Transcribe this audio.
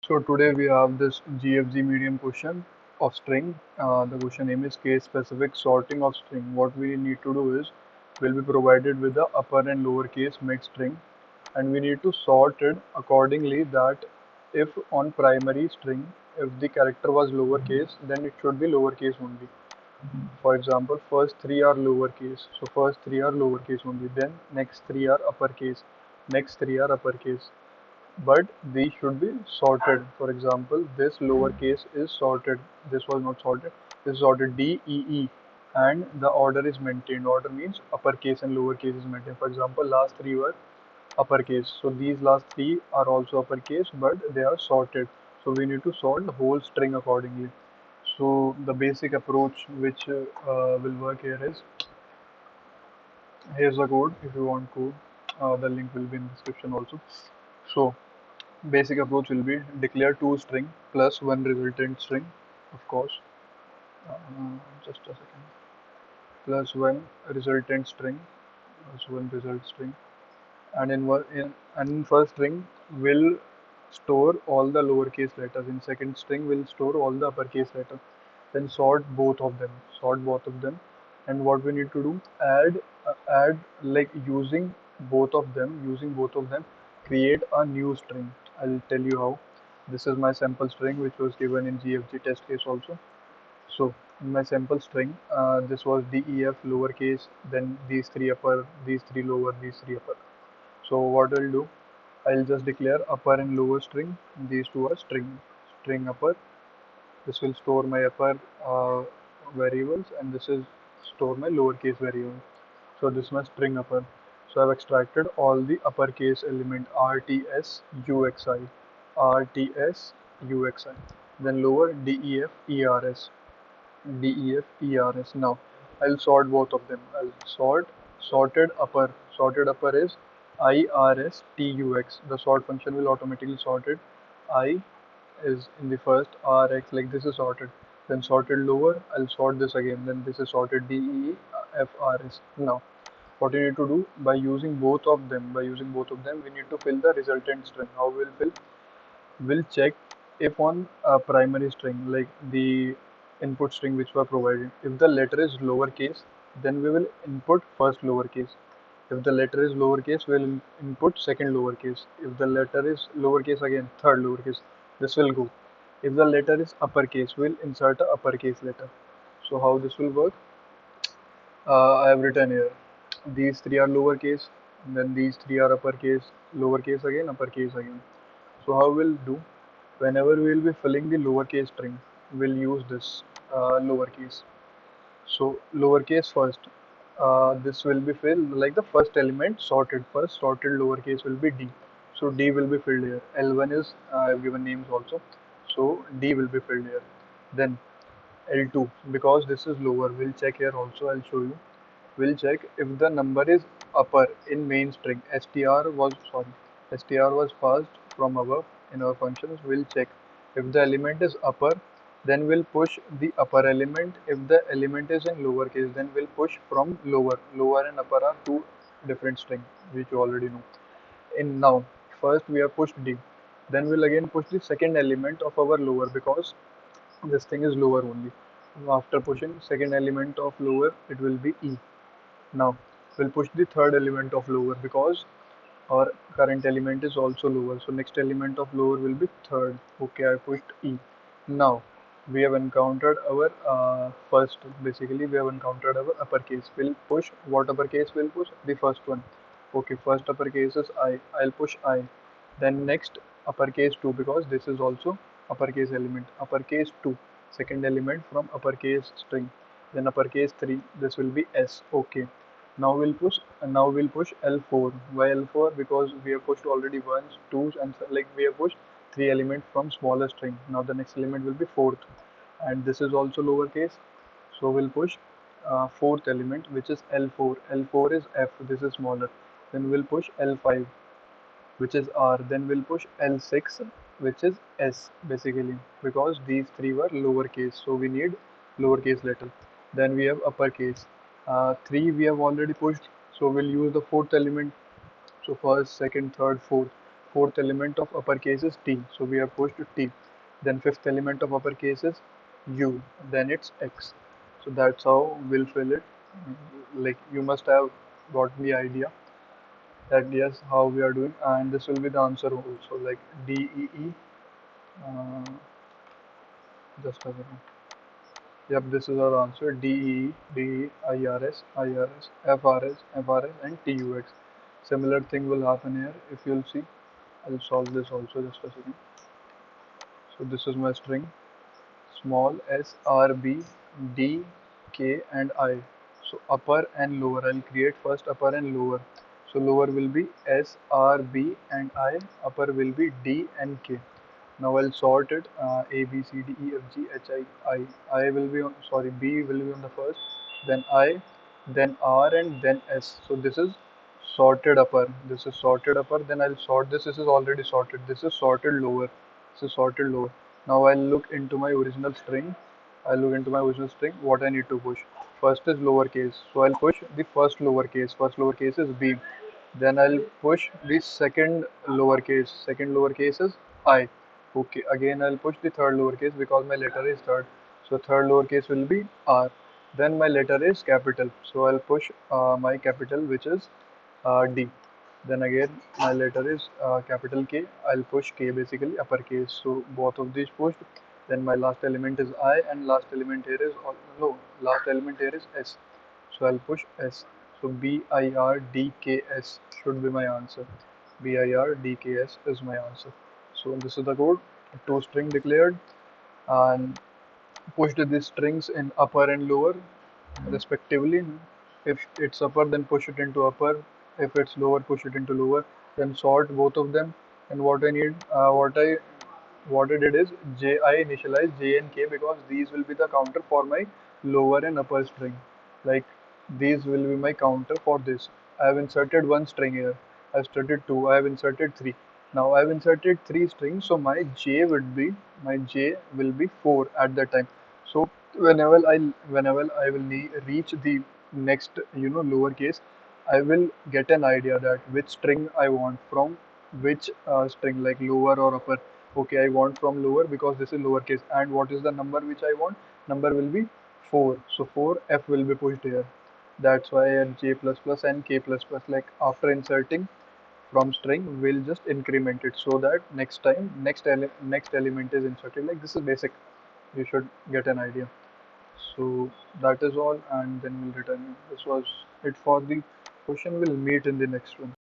So today we have this GFG medium question of string. The question name is case specific sorting of string. What we need to do is we'll be provided with the upper and lower case mixed string, and we need to sort it accordingly that if on primary string if the character was lowercase then it should be lowercase only. For example, first three are lowercase, so first three are lowercase only, then next three are uppercase, next three are uppercase, but these should be sorted. For example, this lowercase is sorted, this was not sorted, this is sorted D, E, E, and the order is maintained. Order means uppercase and lowercase is maintained. For example, last three were uppercase, so these last three are also uppercase, but they are sorted. So we need to sort the whole string accordingly. So the basic approach which will work here is, here's the code. If you want code, the link will be in description also. So basic approach will be declare two string plus one resultant string, of course. Uh, just a second. Plus one resultant string, plus one result string, and in first string will store all the lowercase letters. In second string will store all the uppercase letters. Then sort both of them. Sort both of them, and what we need to do? Add like using both of them, create a new string. I'll tell you how. This is my sample string which was given in GFG test case also. So in my sample string, this was DEF lowercase, then these three upper, these three lower, these three upper. So what I'll do, I'll just declare upper and lower string. These two are string upper. This will store my upper variables, and this is store my lowercase variable. So this is my string upper. So I've extracted all the uppercase element RTS UXI, RTS UXI. Then lower DEF ERS, DEF ERS. Now I'll sort both of them. I'll sorted upper. Sorted upper is IRSTUX. The sort function will automatically sort it. I is in the first, RX, like this is sorted. Then sorted lower, I'll sort this again. Then this is sorted DEFRS. Now what you need to do, by using both of them, we need to fill the resultant string. How we'll fill? We'll check if on a primary string, like the input string which were provided, if the letter is lowercase, then we will input first lowercase. If the letter is lowercase, we'll input second lowercase. If the letter is lowercase, again third lowercase. This will go. If the letter is uppercase, we'll insert a uppercase letter. So how this will work? I have written here. These three are lowercase, and then these three are uppercase, lowercase again, uppercase again. So how we'll do? Whenever we'll be filling the lowercase string, we'll use this lowercase. So lowercase first. This will be filled like the first element sorted. First sorted lowercase will be D. So D will be filled here. L1 is I've given names also. So D will be filled here. Then L2, because this is lower. We'll check here also. I'll show you. We'll check if the number is upper in main string. str was passed from above in our functions. We'll check if the element is upper, then we'll push the upper element. If the element is in lowercase, then we'll push from lower. Lower and upper are two different strings, which you already know. In now, first we have pushed D, then we'll again push the second element of our lower, because this thing is lower only. After pushing second element of lower, it will be E. Now we'll push the third element of lower, because our current element is also lower. So next element of lower will be third. Okay, I pushed E. Now we have encountered our first. Basically, we have encountered our uppercase. We'll push what uppercase will push? The first one. Okay, first uppercase is I. I'll push I. Then next uppercase 2, because this is also uppercase element. Uppercase 2, second element from uppercase string. Then uppercase 3. This will be S. Okay. Now we'll push L4. Why L4? Because we have pushed already ones, twos, and like we have pushed three elements from smaller string. Now the next element will be fourth, and this is also lowercase. So we'll push fourth element, which is L4. L4 is F. This is smaller. Then we'll push L5, which is R. Then we'll push L6, which is S, basically, because these three were lowercase. So we need lowercase letter. Then we have uppercase. 3 we have already pushed, so we'll use the fourth element. So first, second, third, fourth. fourth element of uppercase is T, so we have pushed T. Then fifth element of uppercase is U, then it's X. So that's how we'll fill it. Like you must have got the idea that yes, how we are doing, and this will be the answer also. Like D E E, uh, just a second. Yep, this is our answer. D E E, D E, I R S, I R S, F R S, F R S, and T U X. Similar thing will happen here. If you'll see, I'll solve this also. Just a second. So this is my string. Small s, R, B, D, K, and I. So upper and lower. I'll create first upper and lower. So lower will be S, R, B, and I. Upper will be D and K. Now I'll sort it. A, B, C, D, E, F, G, H, I, I. I will be on. Sorry, B will be on the first. Then I, then R, and then S. So this is sorted upper. This is sorted upper. Then I'll sort this. This is already sorted. This is sorted lower. This is sorted lower. Now I'll look into my original string. I'll look into my original string. What I need to push. First is lowercase. So I'll push the first lowercase. First lowercase is B. Then I'll push the second lowercase. Second lowercase is I. Okay. Again I'll push the third lowercase because my letter is third. So third lowercase will be R. Then my letter is capital. So I'll push my capital, which is D. Then again my letter is capital K. I'll push K, basically uppercase. So both of these pushed. Then my last element is I, and last element here is no, last element here is S. So I'll push S. So BIRDKS should be my answer. BIRDKS is my answer. So this is the code. Two string declared, and pushed these strings in upper and lower respectively. If it's upper, then push it into upper. If it's lower, push it into lower. Then sort both of them. And what I did is I initialized J and K because these will be the counter for my lower and upper string. Like these will be my counter for this. I have inserted one string here. I have inserted two. I have inserted three. Now I have inserted three strings, so my J will be four at that time. So whenever I will reach the next lowercase, I will get an idea that which string I want from which string, like lower or upper. Okay, I want from lower because this is lowercase, and what is the number which I want? Number will be 4. So 4 F will be pushed here. That's why at J plus plus and K plus plus, like after inserting from string, we'll just increment it so that next time next element is inserted. Like this is basic. You should get an idea. So that is all, and then we'll return. This was it for the question. We'll meet in the next one.